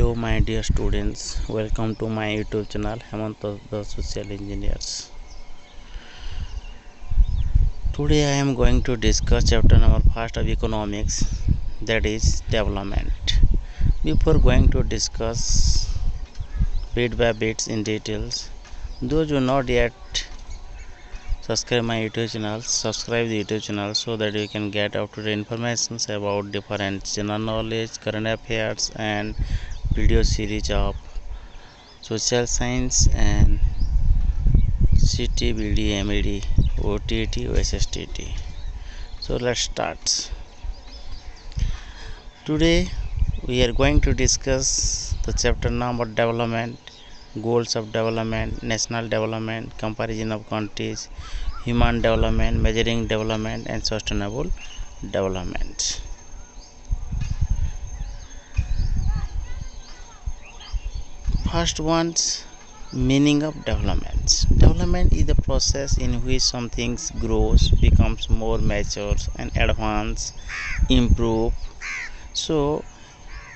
Hello my dear students, welcome to my YouTube channel Hemant the Social Engineers. Today I am going to discuss chapter number 1 of economics, that is development. Before going to discuss bit by bits in details, those who not yet subscribe my YouTube channel, subscribe the YouTube channel so that you can get up to date information about different general knowledge, current affairs and video series of social science and CT, BD, MED, OTT, OSSTT. So let's start. Today we are going to discuss the chapter number development, goals of development, national development, comparison of countries, human development, measuring development and sustainable development. First one's meaning of development. Development is the process in which something grows, becomes more mature and advance, improve. So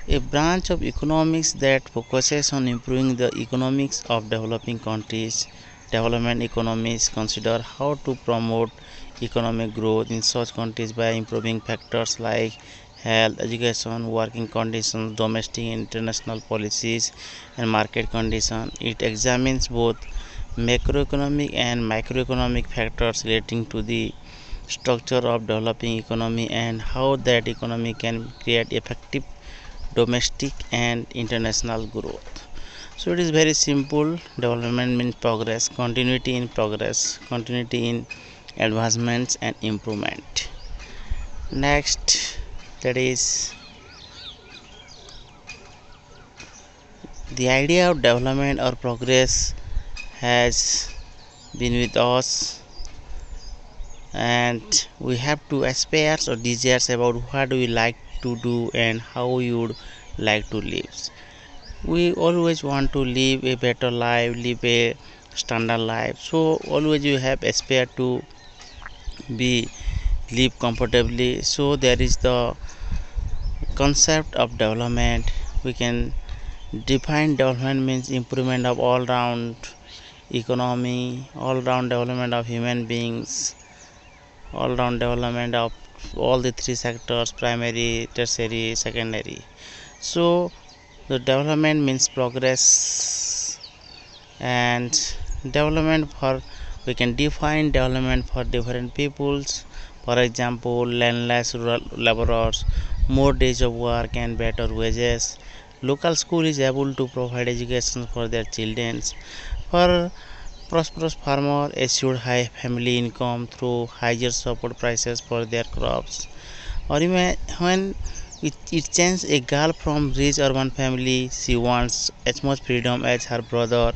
a branch of economics that focuses on improving the economics of developing countries. Development economists consider how to promote economic growth in such countries by improving factors like health, education, working conditions, domestic and international policies, and market conditions. It examines both macroeconomic and microeconomic factors relating to the structure of developing economy and how that economy can create effective domestic and international growth. So it is very simple. Development means progress, continuity in progress, continuity in advancements and improvement. Next, that is the idea of development or progress has been with us, and we have to aspires or desires about what we like to do and how we would like to live. We always want to live a better life, live a standard life, so always you have aspire to be live comfortably. So there is the concept of development. We can define development means improvement of all round economy, all round development of human beings, all round development of all the three sectors: primary, tertiary, secondary. So the development means progress, and development for, we can define development for different peoples. For example, landless rural laborers, more days of work and better wages. Local school is able to provide education for their children. For prosperous farmer, assured high family income through higher support prices for their crops. Or even when it changes a girl from rich urban family, she wants as much freedom as her brother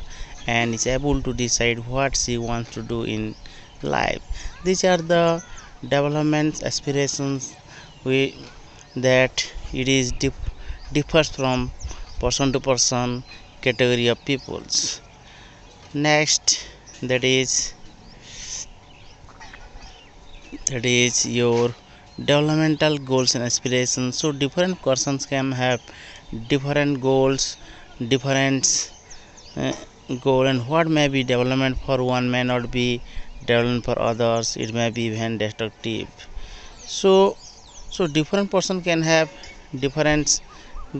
and is able to decide what she wants to do in life. These are the development aspirations that it is differs from person to person, category of peoples. Next, that is your developmental goals and aspirations. So different persons can have different goals, different goal, and what may be development for one may not be development for others. It may be even destructive. So different person can have different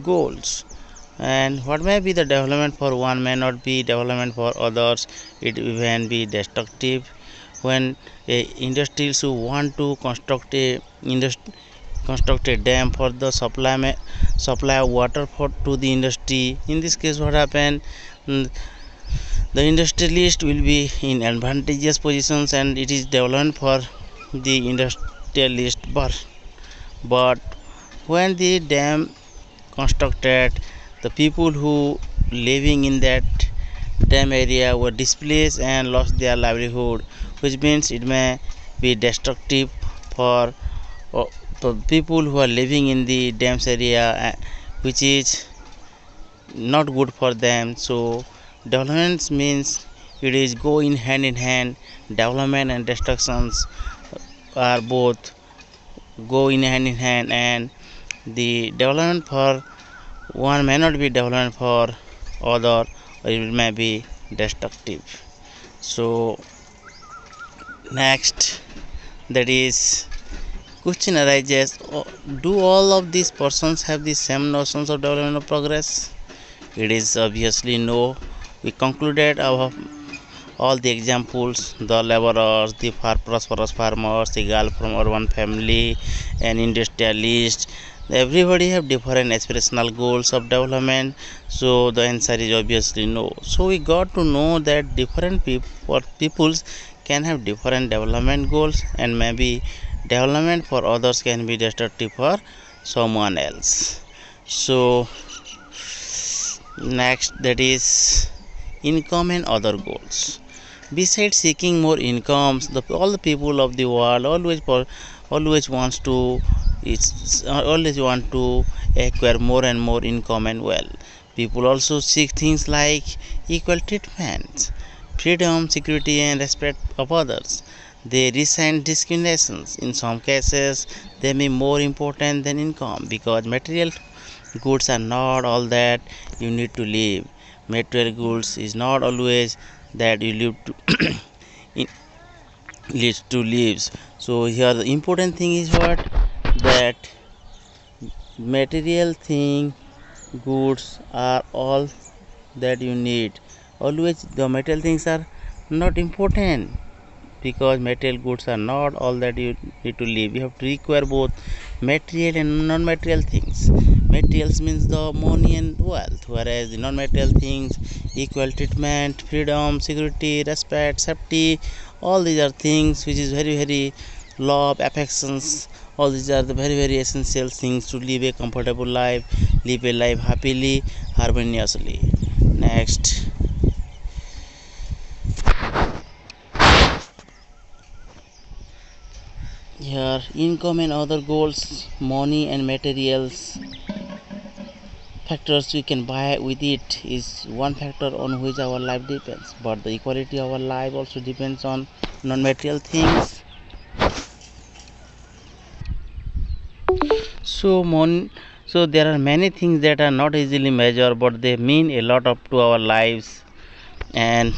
goals, and what may be the development for one may not be development for others. It even be destructive. When a industries who want to construct a dam for the supply of water to the industry, in this case what happen, the industrialist will be in advantageous positions and it is development for the industrialist. But when the dam constructed, the people who living in that dam area were displaced and lost their livelihood, which means it may be destructive for the people who are living in the dams area, which is not good for them. So development means it is go in hand. Development and destructions are both go in hand, and the development for one may not be development for other, or it may be destructive. So next, that is, question arises: do all of these persons have the same notions of development of progress? It is obviously no. We concluded our all the examples: the laborers, the prosperous farmers, the girl from urban family, and industrialist. Everybody have different aspirational goals of development. So the answer is obviously no. So we got to know that different peoples can have different development goals, and maybe development for others can be destructive for someone else. So next, that is income and other goals. Besides seeking more incomes, all the people of the world always wants to always want to acquire more and more income and wealth. People also seek things like equal treatment, freedom, security, and respect of others. They resent discriminations. In some cases, they may be more important than income, because material goods are not all that you need to live. Material goods is not always that you live to leads to lives. So here the important thing is what, that material thing goods are all that you need. Always the material things are not important, because material goods are not all that you need to live. You have to require both material and non-material things. Materials means the money and wealth, whereas the non-material things, equal treatment, freedom, security, respect, safety, all these are things which is very love, affections. All these are the very essential things to live a comfortable life, live a life happily, harmoniously. Next, here income and other goals, money and materials factors we can buy with it is one factor on which our life depends, but the equality of our life also depends on non-material things. So so there are many things that are not easily measured, but they mean a lot up to our lives, and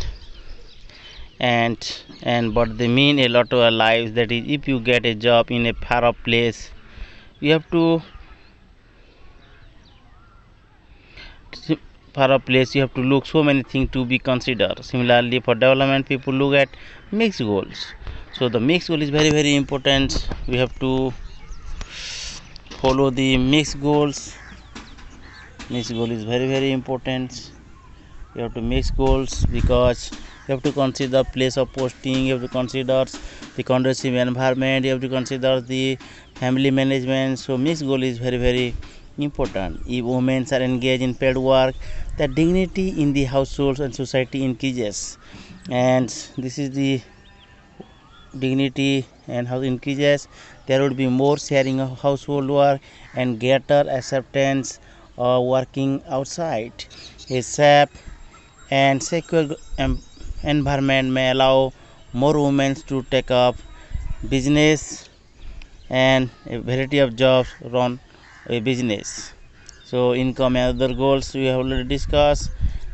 but they mean a lot to our lives. That is, if you get a job in a far off place, you have to you have to look so many things to be considered. Similarly, for development, people look at mixed goals. So the mixed goal is very important. We have to follow the mixed goals. Mixed goal is very important. You have to mix goals, because you have to consider place of posting, you have to consider the conducive environment, you have to consider the family management. So mixed goal is very important. If women are engaged in paid work, the dignity in the households and society increases, and this is the dignity and how increases, there would be more sharing of household work and greater acceptance of working outside. A safe and secure environment may allow more women to take up business, and a variety of jobs run a business. So income and other goals we have already discussed.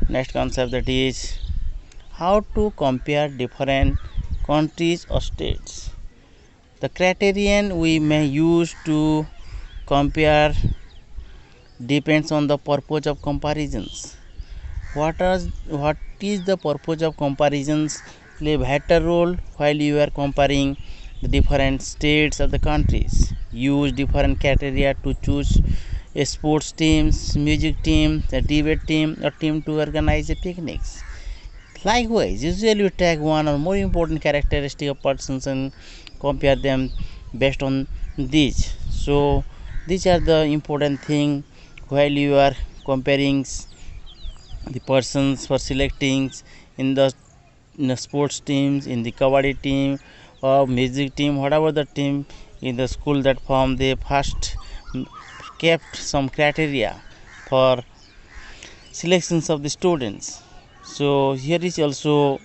Next concept, that is how to compare different countries or states. The criterion we may use to compare depends on the purpose of comparisons. What is the purpose of comparisons play a vital role while you are comparing the different states of the countries. Use different criteria to choose a sports teams, music team, a debate team, or team to organize a picnics. Likewise, usually you take one or more important characteristic of persons and compare them based on these. So these are the important thing while you are comparing the persons for selecting in the sports teams, in the kabaddi team or music team, whatever the team in the school that form, they first kept some criteria for selections of the students. So here is also,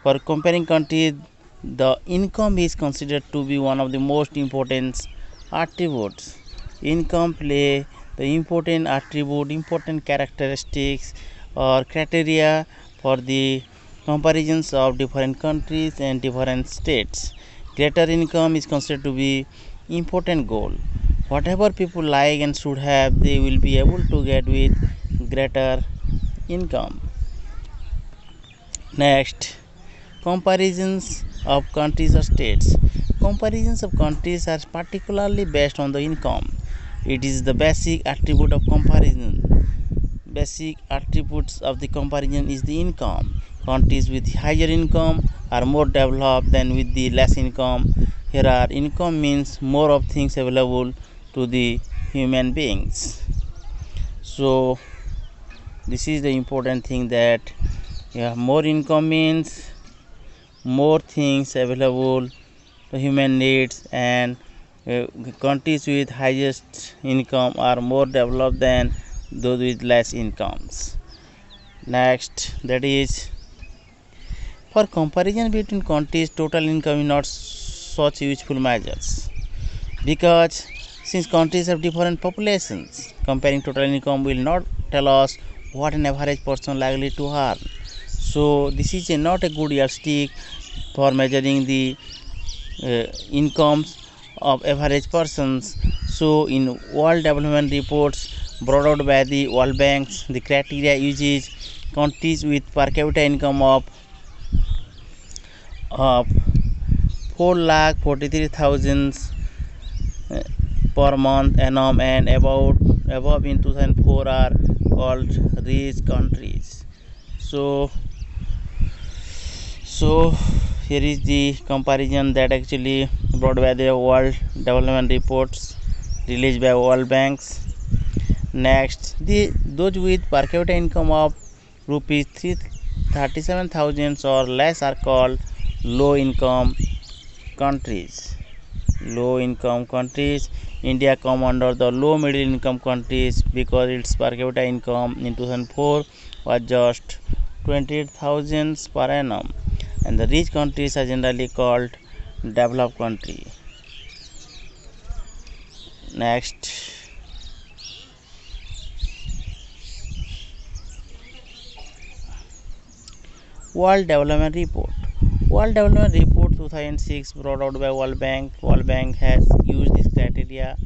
for comparing countries, the income is considered to be one of the most important attributes. Income play the important attribute, important characteristics or criteria for the comparisons of different countries and different states. Greater income is considered to be important goal. Whatever people like and should have, they will be able to get with greater income. Next, comparisons of countries or states. Comparisons of countries are particularly based on the income. It is the basic attribute of comparison. Basic attributes of the comparison is the income. Countries with higher income are more developed than with the less income. Here are income means more of things available to the human beings. So this is the important thing, that more income means more things available to human needs, and countries with highest income are more developed than those with less incomes. Next, that is, for comparison between countries, total income is not such useful measures, because since countries have different populations, comparing total income will not tell us what an average person likely to earn. So this is not a good yardstick for measuring the incomes of average persons. So in World Development Reports brought out by the World Bank, the criteria uses countries with per capita income of 4,43,000 per month annum and above in 2004 are called rich countries. So here is the comparison that actually brought by the World Development Reports released by World Banks. Next, those with per capita income of rupees 37,000 or less are called low income countries. Low income countries. India come under the low middle income countries because its per capita income in 2004 was just 28,000 per annum, and the rich countries are generally called developed country. Next, World Development Report. World Development Report 2006 brought out by World Bank. World Bank has used this criteria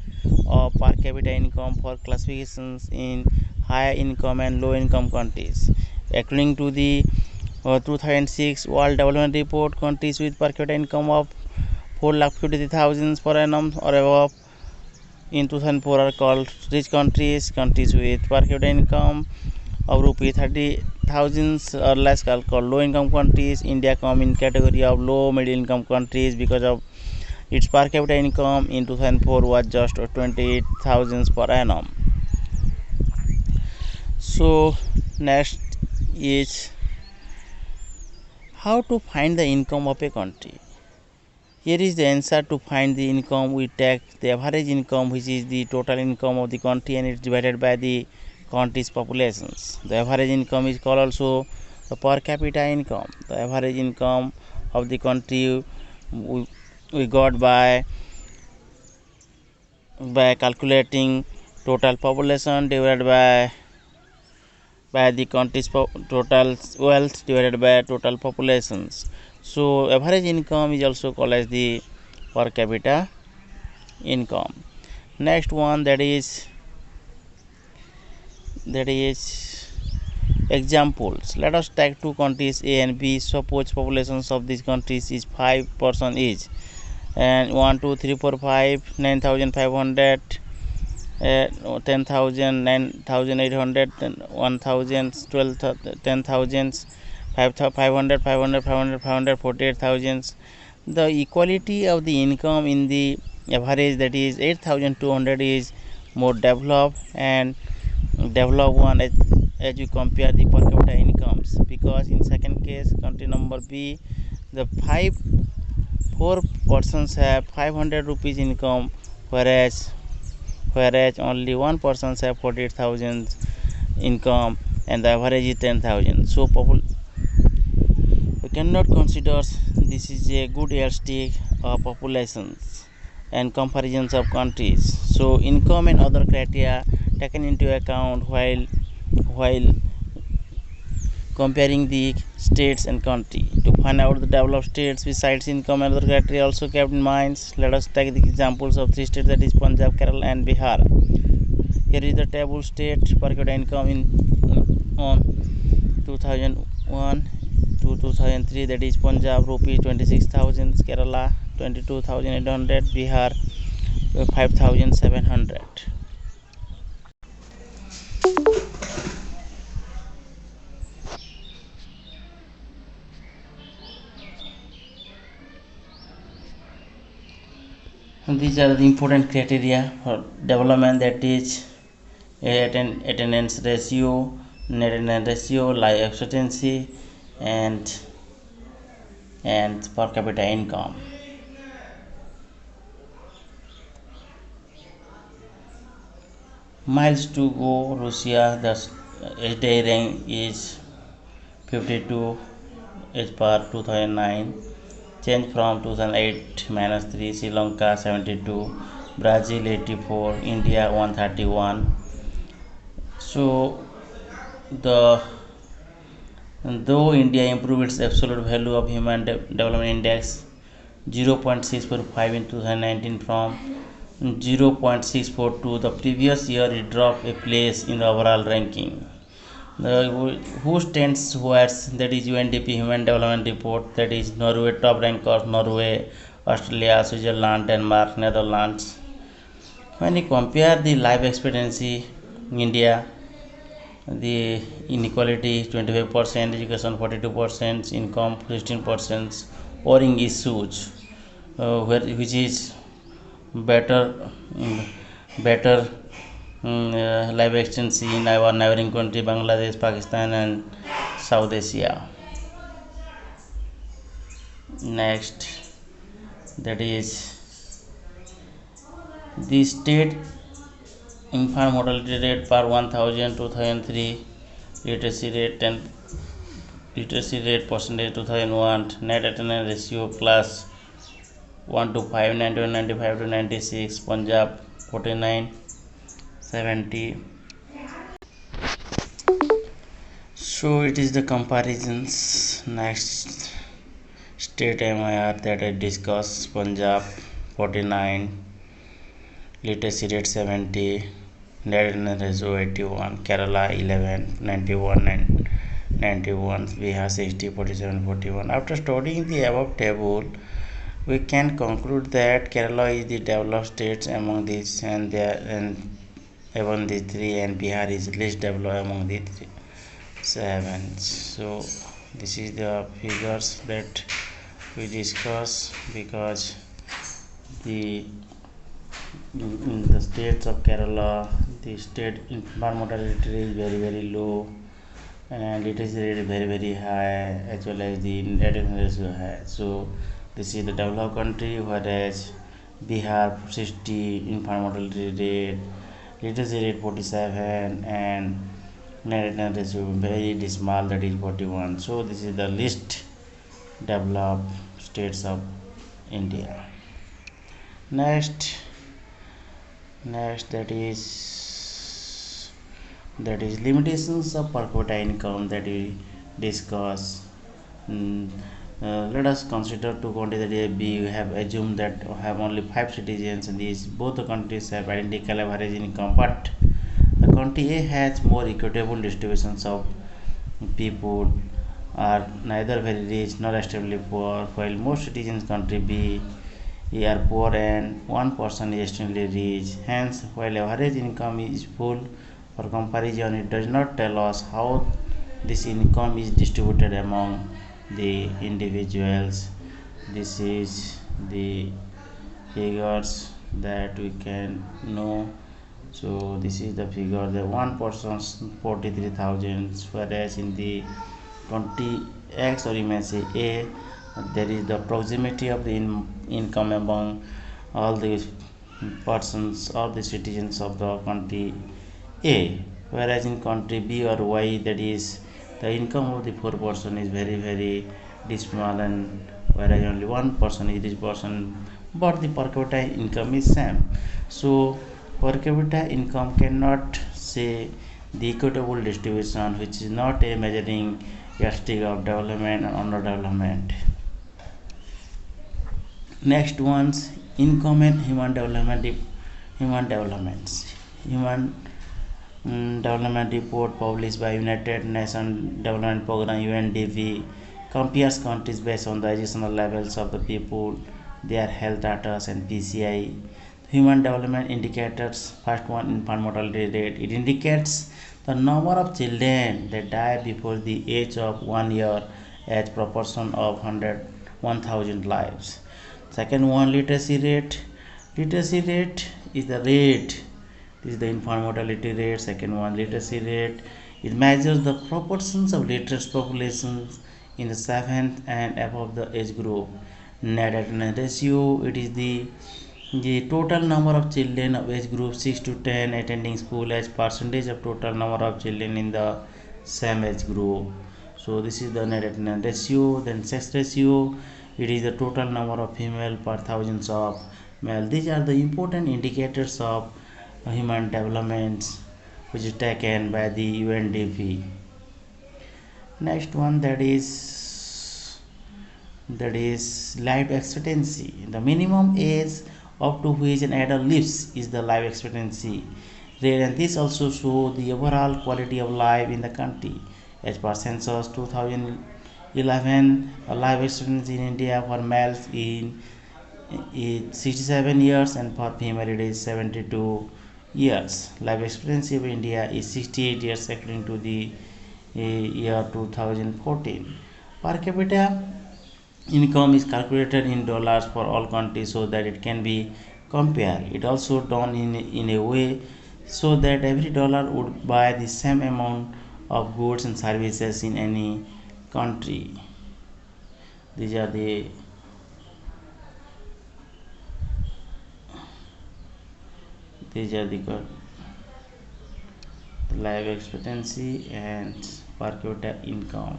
of per capita income for classifications in high income and low income countries. According to the 2006 World Development Report, countries with per capita income of 4,53,000 per annum or above in 2004 are called rich countries. Countries with per capita income of rupee 30,000 or less are called low income countries. India come in category of low middle income countries because of its per capita income in 2004 was just 28,000 per annum. So next is how to find the income of a country. Here is the answer. To find the income, we take the average income, which is the total income of the country, and it is divided by the country's populations. The average income is called also the per capita income. The average income of the country we got by calculating total population divided by the country's total wealth divided by total populations. So average income is also called as the per capita income. Next one, that is examples. Let us take two countries A and B. Suppose populations of these countries is 5 person each, and 1 2 3 4 5 9,500 10,000 9,800 1,000 12 10,000 500 48,000. The equality of the income in the average, that is 8,200, is more developed and developed one as you compare the per capita incomes, because in second case, country number B, the 4 persons have 500 rupees income, whereas only one person have 48,000 income and the average is 10,000. So we cannot consider this is a good yardstick of populations and comparisons of countries. So income and other criteria taken into account while comparing the states and country. To find out the developed states besides income and other criteria also kept in mind, let us take the examples of three states, that is Punjab, Kerala and Bihar. Here is the table state per capita income on 2001 to 2003, that is Punjab rupees 26,000, Kerala 22,800, Bihar 5,700. These are the important criteria for development, that is attendance ratio, net attendance ratio, life expectancy, and per capita income. Miles to go. Russia, the HDI rank is 52 as per 2009, change from 2008 -3. Sri Lanka 72, Brazil 84, India 131. So the though India improved its absolute value of human development index 0.645 in 2019 from 0.642 the previous year, it dropped a place in the overall ranking. Who stands worse, that is UNDP Human Development Report, that is Norway top rankers, Norway, Australia, Switzerland, Denmark, Netherlands. When you compare the life expectancy in India, the inequality 25%, education 42%, income 16%, oring is huge, which is better better life expectancy in our neighboring country Bangladesh, Pakistan and South Asia. Next, that is the state infant mortality rate per 1000 2003, literacy rate percentage 2001, net attendance ratio class 1 to 5 91 95 to 96, Punjab 49 70. So it is the comparisons. Next state MIR that I discussed, Punjab 49, literacy rate 70, net attendance ratio 81, Kerala 11 91 and 91, Bihar 60 47 41. After studying the above table, we can conclude that Kerala is the developed states among these, and among the three, and Bihar is least developed among the seven. So this is the figures that we discuss, because the in the states of Kerala, the state infant mortality is very low, and literacy rate is very high, as well as the net attendance ratio high. So this is the developed country, whereas Bihar 60 infant mortality rate, literacy rate 47, and net attendance ratio very dismal, that is 41. So this is the least developed states of India. Next, that is limitations of per capita income that we discuss. Let us consider two countries, that is we have assumed that have only 5 citizens, and these both the countries have identical average income, but the country A has more equitable distributions of people, are neither very rich nor extremely poor, while most citizens country B are poor and one person is extremely rich. Hence, while average income is full for comparison, it does not tell us how this income is distributed among the individuals. This is the figures that we can know. So this is the figure, the one person's 43,000, whereas in the 20x, or you may say A, there is the proximity of the income among all the persons or the citizens of the country A, whereas in country B or Y, that is the income of the poor person is very dismal, and whereas only one person is this person, but the per capita income is same. So per capita income cannot say the equitable distribution, which is not a measuring yardstick of development and underdevelopment. Next one's income and human development. Human developments. Human Development report published by United Nations Development Programme UNDP compares countries based on the educational levels of the people, their health status and PCI. Human development indicators. First one, infant mortality rate. It indicates the number of children that die before the age of 1 year as proportion of 1,000 lives. Second one, literacy rate. Literacy rate is the rate. This is the infant mortality rate. Second one, literacy rate. It measures the proportions of literate populations in the 7th and above the age group. Net attendance ratio. It is the total number of children of age group 6 to 10 attending school as percentage of total number of children in the same age group. So this is the net attendance ratio. Then sex ratio. It is the total number of female per thousands of male. These are the important indicators of human development which is taken by the UNDP. Next one, that is life expectancy. The minimum age up to which an adult lives is the life expectancy rate, and this also shows the overall quality of life in the country. As per census 2011, a life expectancy in India for males is 67 years and for female it is 72 years. Life expectancy of India is 68 years according to the year 2014. Per capita income is calculated in dollars for all countries so that it can be compared. It also done in a way so that every dollar would buy the same amount of goods and services in any country. These are the life expectancy and per capita income.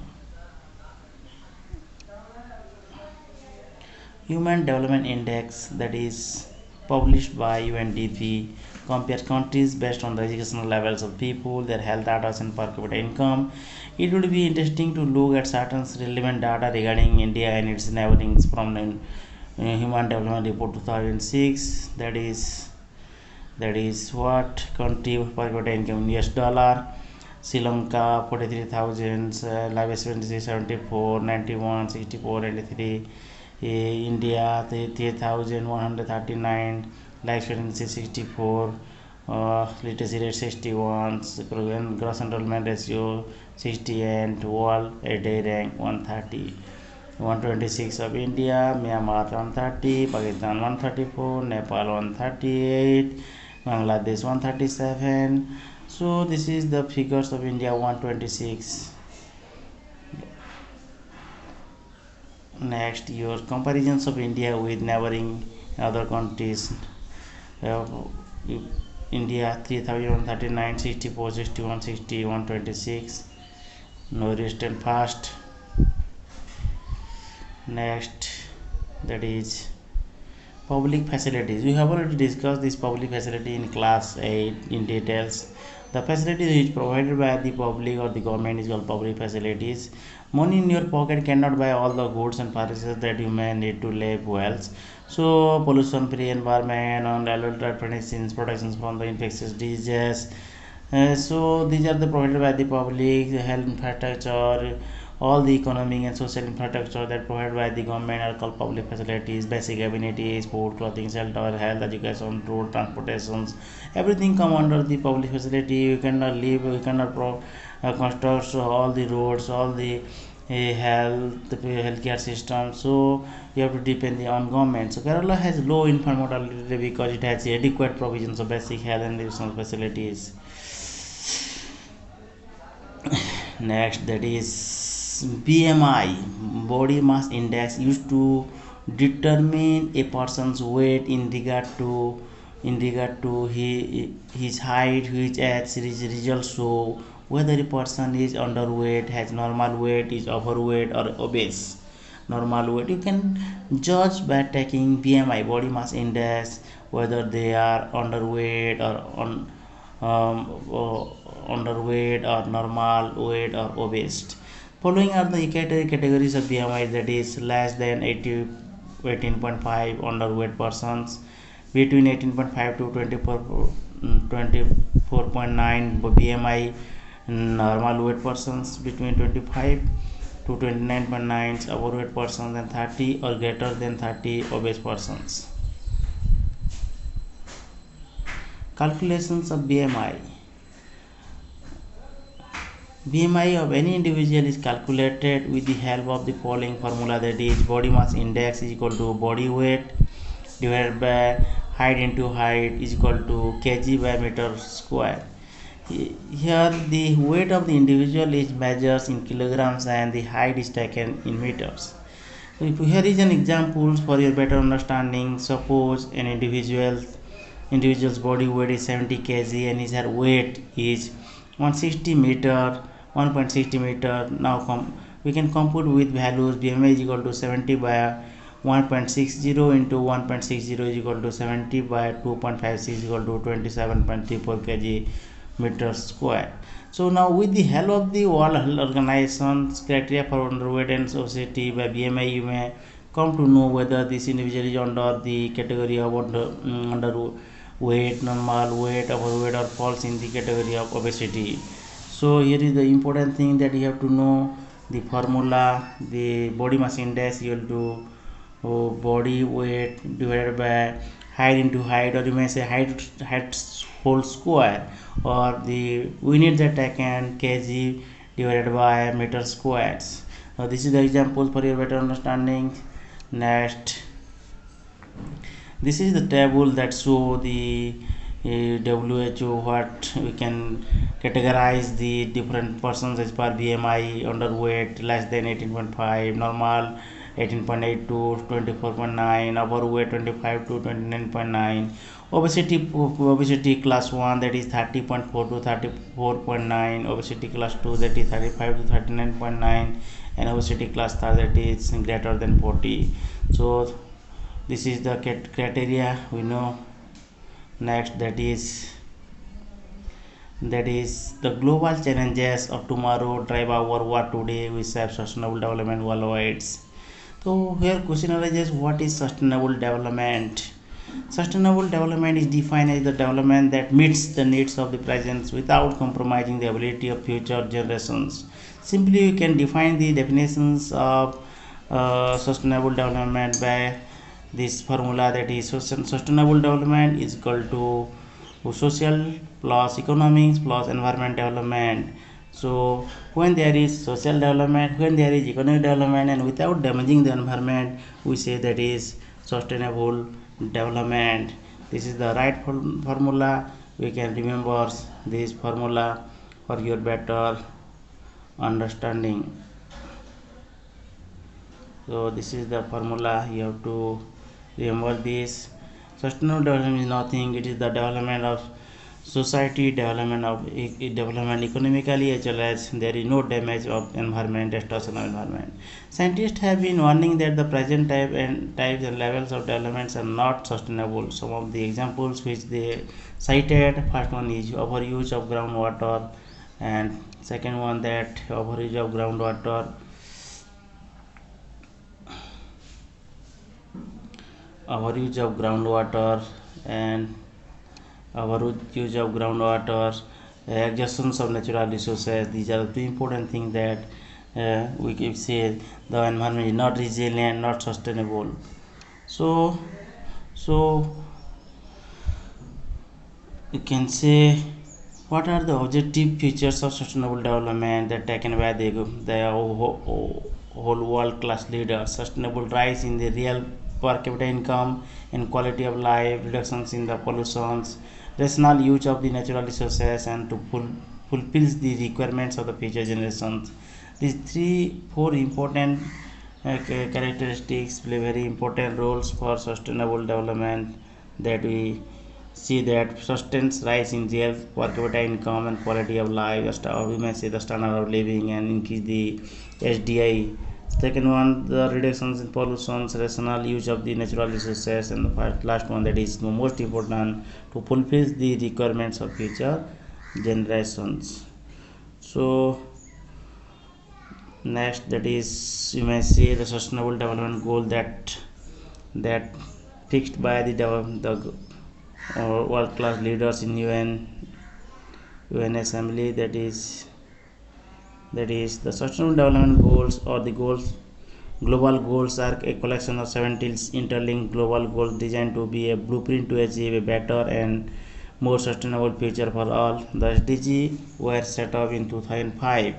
Human Development Index, that is published by UNDP, compares countries based on the educational levels of people, their health status and per capita income. It would be interesting to look at certain relevant data regarding India and its neighborings from the Human Development Report 2006. That is what country per capita income in US dollar. Sri Lanka 43,000, life expectancy 74, 91, 64, 93. India 3,139, life expectancy 64, literacy rate 61, gross enrollment ratio 60, and world a day rank 130. 126 of India, Myanmar 130, Pakistan 134, Nepal 138, Bangladesh 137. So this is the figures of India 126. Next, your comparisons of India with neighboring other countries. India 3,139, 64, 61, 60, 126. No resistant fast. Next, that is public facilities. We have already discussed this public facility in class 8 in details. The facilities which provided by the public or the government is called public facilities. Money in your pocket cannot buy all the goods and services that you may need to live well. So pollution free environment and protections from the infectious diseases. So these are the provided by the public. The health infrastructure, all the economic and social infrastructure that provided by the government are called public facilities. Basic amenities, food, clothing, shelter, health, education, road, transportations, everything come under the public facility. You cannot live, you cannot construct all the roads, all the healthcare system. So you have to depend on government. So Kerala has low infant mortality because it has adequate provisions of basic health and nutritional facilities. Next, that is BMI, body mass index, used to determine a person's weight in regard to his height, which as results show whether a person is underweight, has normal weight, is overweight or obese. Normal weight you can judge by taking BMI, body mass index, whether they are underweight or underweight or normal weight or obese. Following are the categories of BMI, that is less than 80, 18.5 underweight persons, between 18.5 to 24.9 BMI normal weight persons, between 25 to 29.9 overweight persons, and 30 or greater than 30 obese persons. Calculations of BMI. BMI of any individual is calculated with the help of the following formula, that is body mass index is equal to body weight divided by height into height is equal to kg by meter square. Here the weight of the individual is measured in kilograms and the height is taken in meters. So here is an example for your better understanding. Suppose an individual's body weight is 70 kg and his weight is 160 meter 1.60 meter. Now we can compute with values. BMI is equal to 70 by 1.60 into 1.60 is equal to 70 by 2.56 is equal to 27.34 kg meter square. So now with the help of the World Health Organization's criteria for underweight and obesity by BMI, you may come to know whether this individual is under the category of underweight, normal weight, overweight, or falls in the category of obesity. So here is the important thing that you have to know: the formula, the body mass index equal to body weight divided by height into height, or you may say height whole square, or the unit that taken kg divided by meter squares. Now this is the example for your better understanding. Next, this is the table that show the WHO, what we can categorize the different persons as per BMI: underweight less than 18.5, normal 18.8 to 24.9, overweight 25 to 29.9, obesity class 1, that is 30.4 to 34.9, obesity class 2, that is 35 to 39.9, and obesity class 3, that is greater than 40. So this is the criteria we know. Next, that is the global challenges of tomorrow drive our work today. We serve sustainable development worldwide. So here question arises, what is sustainable development? Sustainable development is defined as the development that meets the needs of the present without compromising the ability of future generations. Simply, you can define the definitions of sustainable development by this formula, that is sustainable development is equal to social plus economics plus environment development. So when there is social development, when there is economic development, and without damaging the environment, we say that is sustainable development. This is the right formula. We can remember this formula for your better understanding. So this is the formula, you have to remember this. Sustainable development is nothing, it is the development of society, development economically, as well as there is no damage of environment, destruction of environment. Scientists have been warning that the present types and levels of developments are not sustainable. Some of the examples which they cited: first one is overuse of groundwater, and second one that overuse of groundwater, and overuse of groundwater, exhaustions of natural resources. These are the two important things that we can say the environment is not resilient, not sustainable. So you can say, what are the objective features of sustainable development that taken by the whole world class leaders? Sustainable rise in the real per capita income and quality of life, reductions in the pollutions, rational use of the natural resources, and to fulfills the requirements of the future generations. These four important characteristics play very important roles for sustainable development, that we see that sustains rise in real per capita income and quality of life, or we may say the standard of living, and increase the SDI Second one, the reductions in pollutions, rational use of the natural resources, and the last one, that is the most important, to fulfill the requirements of future generations. So next, that is, you may see the sustainable development goal that fixed by the world class leaders in UN Assembly, that is the sustainable development goals, or the goals. Global goals are a collection of 17 interlinked global goals designed to be a blueprint to achieve a better and more sustainable future for all. The SDG were set up in 2005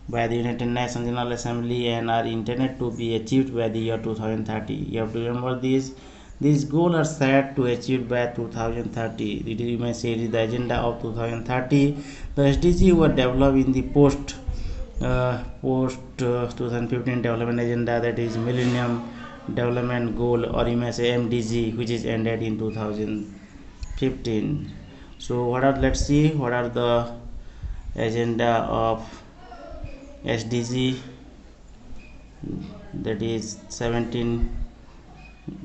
by the United Nations General Assembly and are intended to be achieved by the year 2030. You have to remember this. These goals are set to achieve by 2030. You may say it is the agenda of 2030. The SDG were developed in the post 2015 development agenda, that is Millennium Development Goal, or you may say MDG, which is ended in 2015. So let's see what are the agenda of SDG, that is 17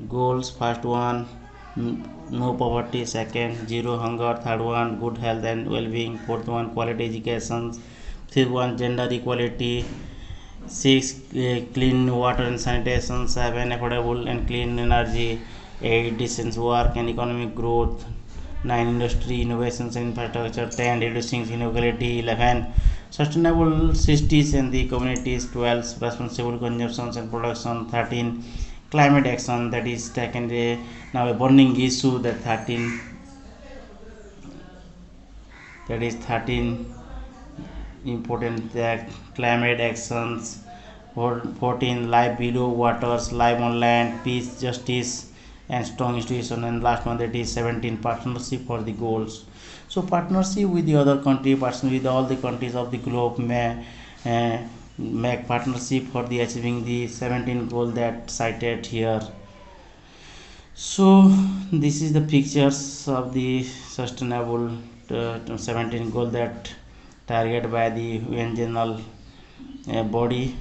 goals. First one, no poverty. Second, zero hunger. Third one, good health and well-being. Fourth one, quality education. Fifth one, gender equality. 6, clean water and sanitation. 7, affordable and clean energy. 8, decent work and economic growth. 9, industry, innovations and infrastructure. 10, reducing inequality. 11, sustainable cities and the communities. 12, responsible consumption and production. 13, climate action, that is taken now a burning issue. That 13 important climate actions. 14, life below waters, life on land, peace, justice and strong institution. And last one, that is 17, partnership for the goals. So partnership with the other country, partnership with all the countries of the globe may make partnership for the achieving the 17 goal that cited here. So this is the pictures of the sustainable 17 goal that target by the UN general body.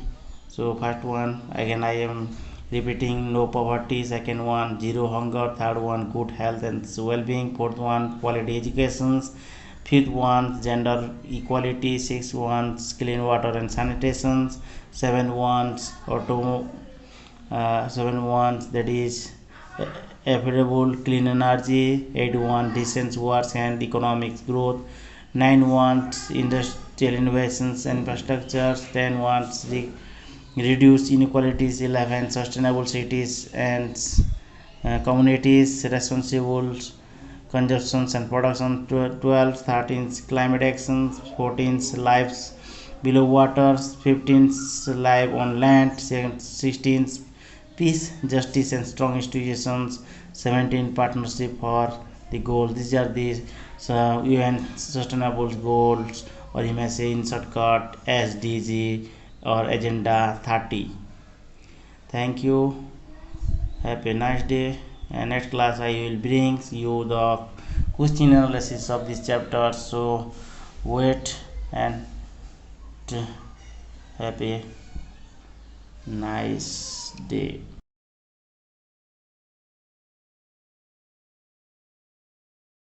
So first one, again I am repeating, no poverty. Second one, zero hunger. Third one, good health and well-being. Fourth one, quality education. Fifth one, gender equality. Sixth one, clean water and sanitation. Seven ones, that is affordable clean energy. 8 1, decent work and economic growth. 9 1, industrial innovations and infrastructure. 10 1, reduce inequalities. 11, sustainable cities and communities. Responsible consumptions and production. 12, 13, climate actions. 14, lives below waters. 15, life on land. 16, peace, justice and strong institutions. 17, partnership for the goals. These are the UN sustainable goals, or you may say in shortcut SDG or Agenda 30. Thank you. Have a nice day. And next class I will bring you the question analysis of this chapter. So wait and have a nice day.